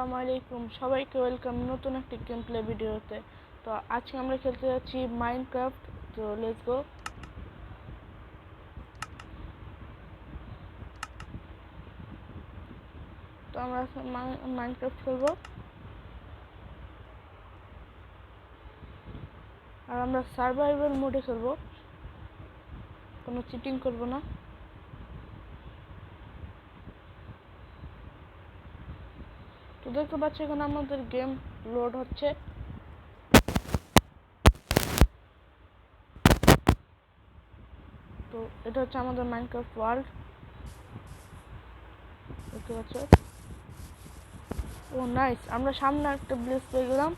আসসালামু আলাইকুম সবাইকে ওয়েলকাম নতুন একটি গেম প্লে ভিডিওতে। তো আজকে আমরা খেলতে যাচ্ছি মাইনক্রাফট। তো লেটস গো। তো আমরা মাইনক্রাফট খেলবো আর আমরা সার্ভাইভাল মোডে খেলবো, কোনো চিটিং করব না। তো দেখতে পাচ্ছি এখানে আমাদের গেম লোড হচ্ছে। তো এটা হচ্ছে আমাদের মাইনক্রাফট ওয়ার্ল্ড, দেখতে পাচ্ছ। ও নাইস, আমরা সামনে একটা ব্লেস পেয়ে গেলাম।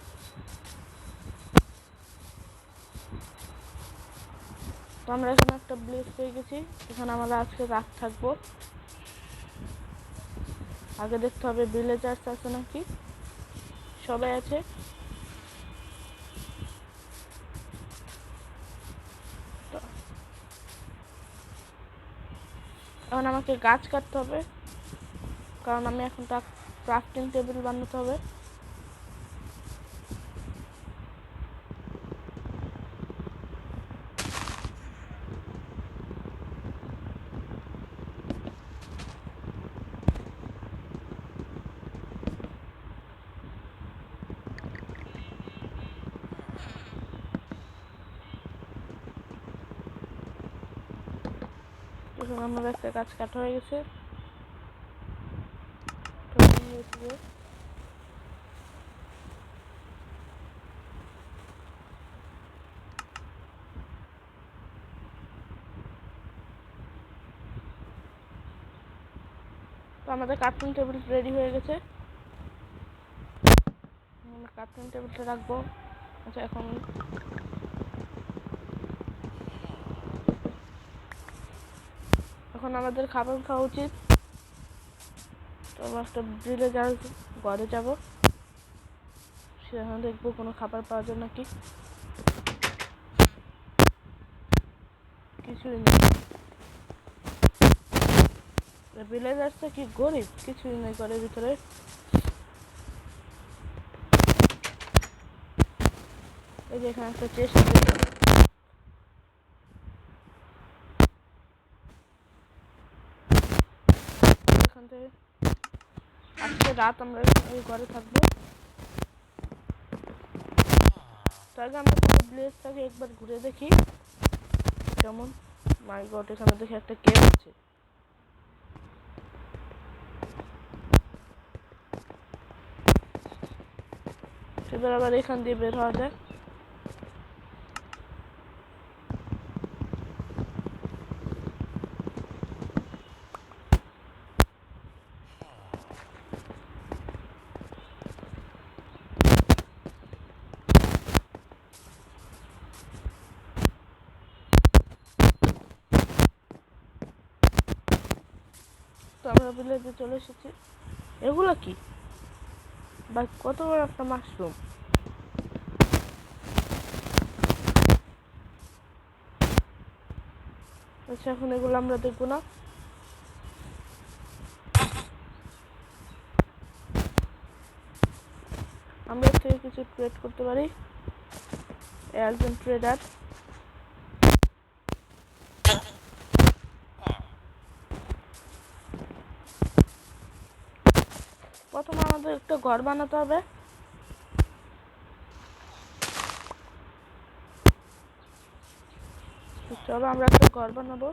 তো আমরা এখানে একটা ব্লেস পেয়ে গেছি, এখানে আমরা আজকে রাত থাকবো। আগে দেখতে হবে ভিলেজার্স আছে নাকি, সবাই আছে। এখন আমাকে গাছ কাটতে হবে, কারণ আমি এখন ক্রাফটিং টেবিল বানাতে হবে। এখন আমার একটা গাছ কাটা হয়ে গেছে। তো আমাদের কার্টুন টেবিল রেডি হয়ে গেছে, আমরা কার্টুন টেবিলটা রাখবো। আচ্ছা, এখন আমাদের খাবার খাওয়া উচিত। তো আমরা একটা ভিলেজার ঘরে যাব, সেখানে দেখবো কোনো খাবার পাওয়া যায় নাকি। কিছুই নেই, ভিলেজারটা কি গরিব, কিছুই নেই ঘরের ভিতরে। এই যে এখানে একটা চেস্ট আছে, এখান থেকে আজকে রাত আমরা এই ঘরে থাকবো। তো আগে আমরা পুরো প্লেসটাকে একবার ঘুরে দেখি কেমন। মাই গড, এখানে দেখি একটা কেভ আছে। এবার আবার এখান দিয়ে বের হওয়া যায়। তো আমরা ভিলেজে চলে এসেছি। এগুলো কি ভাই, কত বড় একটা মাশরুম। আচ্ছা, এখন এগুলো আমরা দেখবো না। আমরা এর থেকে কিছু ট্রেড করতে পারি, একজন ট্রেডার। প্রথমে আমাদের একটা ঘর বানাতে হবে। চলো আমরা একটা ঘর বানাবো।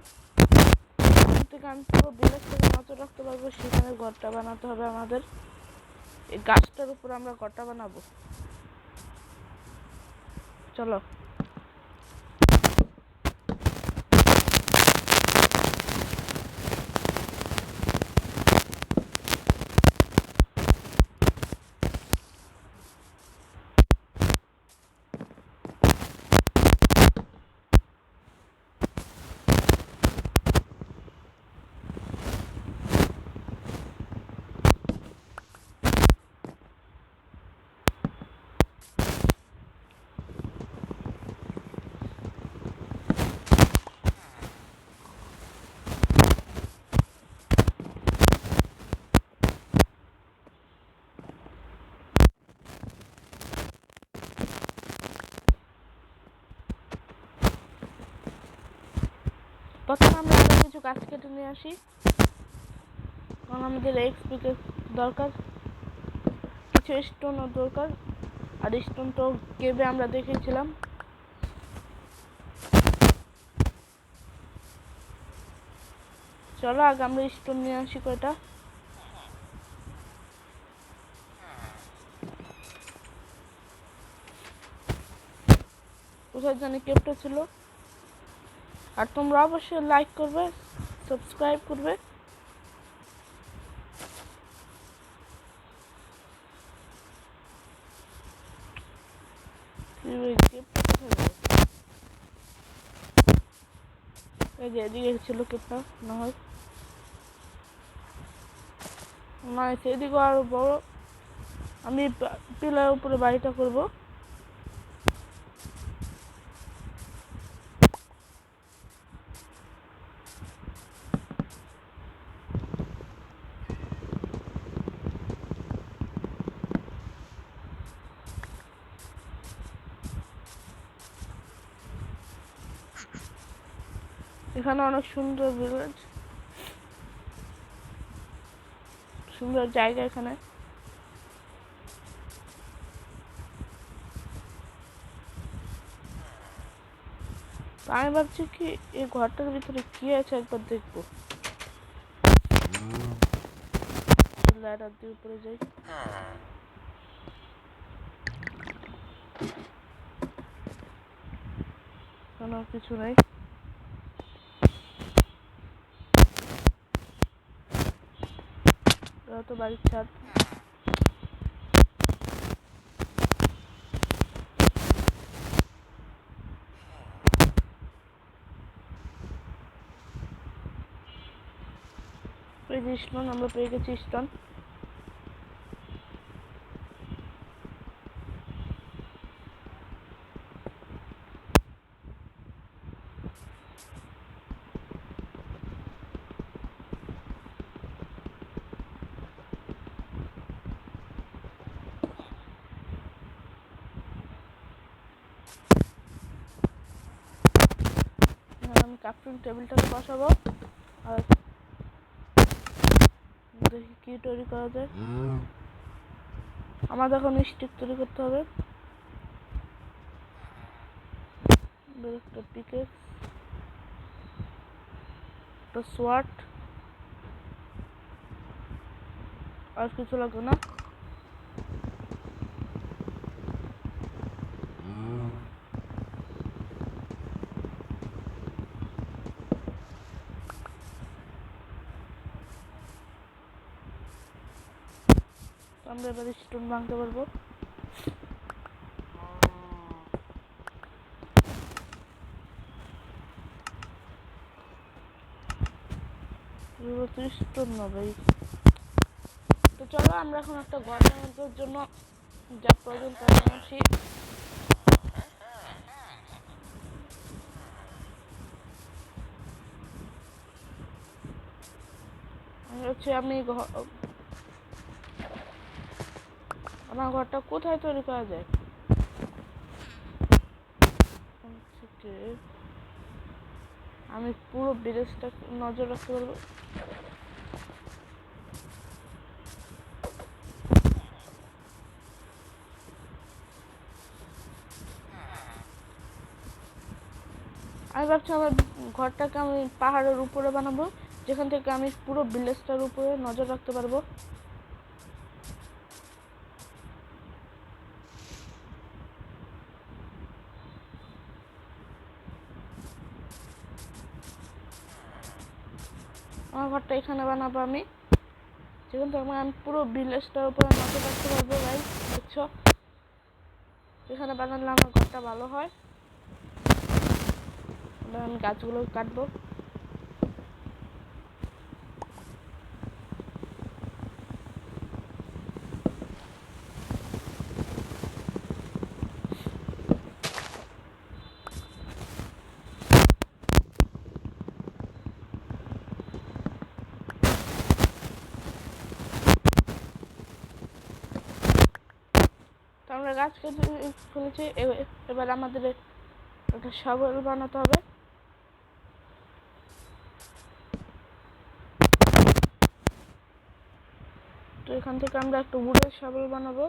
থেকে আমি পুরো ভিলেজ থেকে নজর রাখতে পারবো, সেখানে ঘরটা বানাতে হবে আমাদের। এই গাছটার উপর আমরা ঘরটা বানাবো। চলো। প্রথমে আমরা আরো কিছু গাছ কেটে নিয়ে আসি, কারণ আমাদের এক্সপি দরকার, কিছু স্টোনও দরকার। আর স্টোন তো কেবে আমরা দেখেছিলাম। চলো আগে আমরা স্টোন নিয়ে আসি কয়টা। কোথায় জানি কেপটা ছিল। আর তোমরা অবশ্যই লাইক করবে, সাবস্ক্রাইব করবে। এদিকে ছিল কেপটা, না হয় না সেদিকে আরো বড়। আমি পিলার উপরে বাড়িটা করব। এখানে অনেক সুন্দর ভিলেজ, সুন্দর জায়গা এখানে। আমি ভাবছি কি এই ঘরটার ভিতরে কি আছে একবার দেখবো। লাইটার দিয়ে উপরে যাই। কোনো কিছু নাই। তো বাড়ির ছাদ। স্টোন আমরা পেয়ে গেছি স্টোন। আমি ক্রাফটিং টেবিলটাকে বসাবো আর দেখি কি তৈরি করা যায়। আমাদের এখন স্টিক তৈরি করতে হবে। একটা পিকেক্স, একটা সোয়াট, আর কিছু লাগবে না। আমরা এবার স্টোন ভাঙতে পারবো। স্টোন না ভাই। তো চলো আমরা এখন একটা ঘর বানানোর জন্য যা প্রয়োজন তা নিয়ে আসি। আমি আমার ঘরটা কোথায় তৈরি করা যায়। আমি পুরো ভিলেজটা নজর রাখতে পারবো। আমি ভাবছি আমার ঘরটাকে আমি পাহাড়ের উপরে বানাবো, যেখান থেকে আমি পুরো ভিলেজটার উপরে নজর রাখতে পারবো। আমার ঘরটা এখানে বানাবো আমি, যেখান থেকে আমি পুরো ভিলেজটার উপরে নজর রাখতে পারবো। গাইস দেখছো, এখানে বানালে আমার ঘরটা ভালো হয়। আমি গাছগুলো কাটবো। আমরা গাছ কেটে ফেলেছি, এবার আমাদের একটা শাবল বানাতে হবে। এখান থেকে আমরা একটা উডের শাবল বানাবো।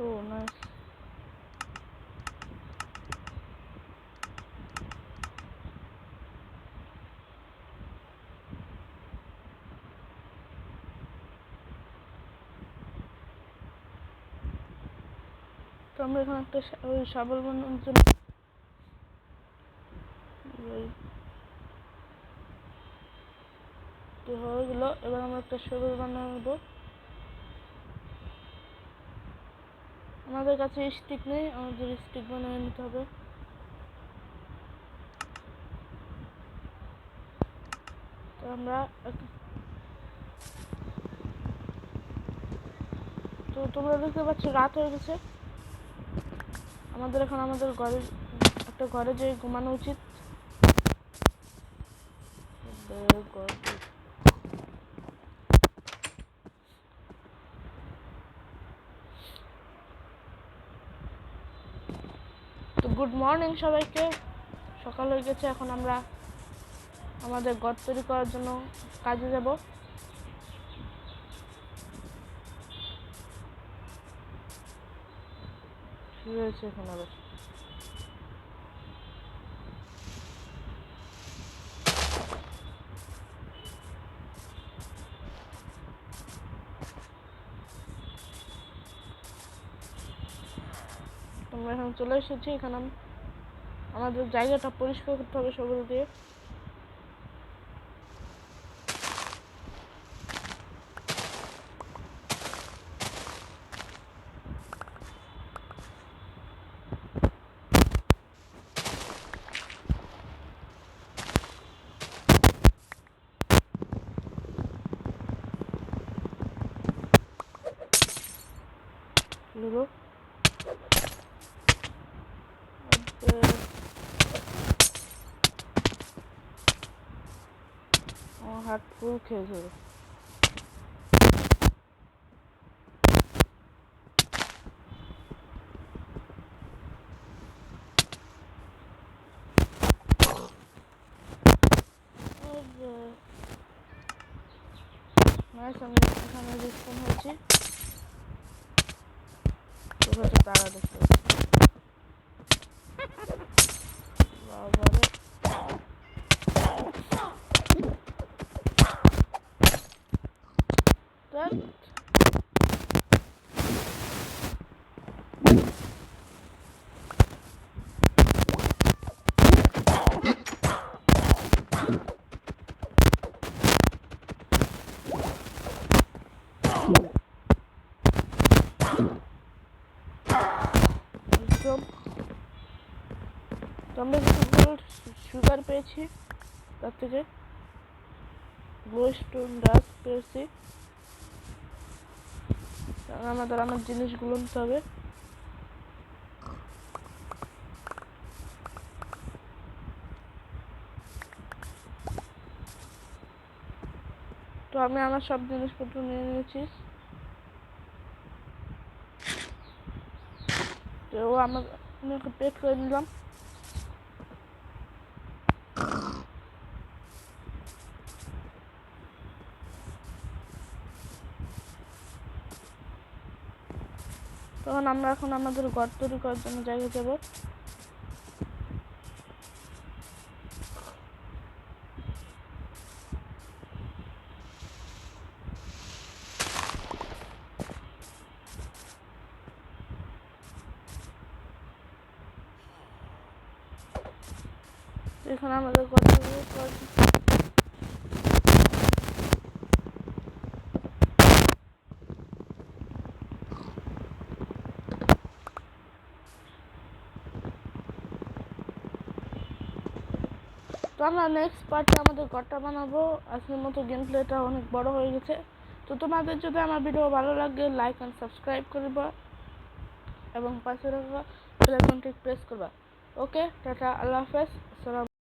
ও নাইস। তো আমরা এখানে একটা ওই শাবল বানানোর জন্য তো হয়ে গেল। এবার আমরা একটা শাবল বানাবো। আমাদের কাছে স্টিক নেই, আমাদের স্টিক বানিয়ে নিতে হবে। তো আমরা তো তোমরা দেখতে পাচ্ছ রাত হয়ে গেছে। আমাদের এখন আমাদের একটা ঘরে যেয়ে ঘুমানো উচিত। তো গুড মর্নিং সবাইকে। সকাল হয়ে গেছে, এখন আমরা আমাদের ঘর তৈরি করার জন্য কাজে যাব। শুরু হয়েছে এখন আবার। আমরা এখন চলে এসেছি। এখানে আমাদের জায়গাটা পরিষ্কার করতে হবে সবল দিয়ে। আমার হাত ফুল খেয়ে যাবে। আমি এখানে রিস্পন হয়েছি। তারা দেখতে বাবারে। তো আমরা সুগার পেয়েছি, তার থেকে গ্লোস্টোন ডাস্ট পেয়েছি। আমাদের আমার জিনিসগুলো নিতে হবে। তো আমি আমার সব জিনিসপত্র নিয়ে নিয়েছি। তো আমাকে পেট করে নিলাম। তখন আমরা এখন আমাদের ঘর তৈরি করার জন্য জায়গা যাব। এখানে আমাদের ঘর তৈরি করার তো আমরা নেক্সট পার্টে আমাদের ঘরটা বানাবো। আজকের মতো গেম প্লেটা অনেক বড় হয়ে গেছে। তো তোমাদের যদি আমার ভিডিও ভালো লাগে লাইক অ্যান্ড সাবস্ক্রাইব করবা এবং পাশে থাকা বেল আইকনটি প্রেস করবা। ওকে, টাটা, আল্লাহ হাফেজ, আসসালামু।